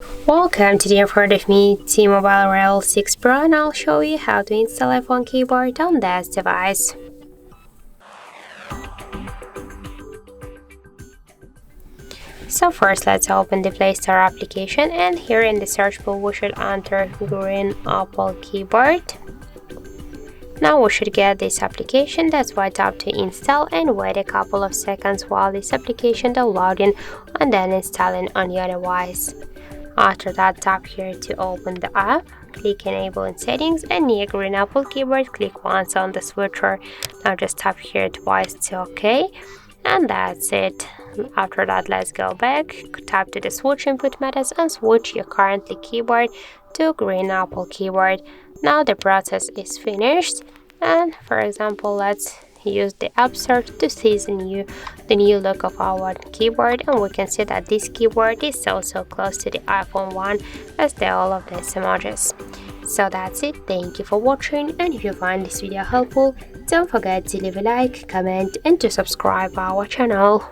Welcome, today in front of me T-MOBILE Revvl 6 Pro, and I'll show you how to install iPhone keyboard on this device. So first let's open the Play Store application, and here in the search bar we should enter Green Apple Keyboard. Now we should get this application, that's why tap to install and wait a couple of seconds while this application downloading and then installing on your device. After that, tap here to open the app, click enable in settings, and near Green Apple Keyboard click once on the switcher. Now just tap here twice to OK, and that's it. After that, let's go back, tap to the switch input methods and switch your currently keyboard to Green Apple Keyboard. Now the process is finished, and for example let's use the app search to see the new look of our keyboard, and we can see that this keyboard is so close to the iPhone one as all of these emojis. So that's it, thank you for watching, and if you find this video helpful, don't forget to leave a like, comment and to subscribe our channel.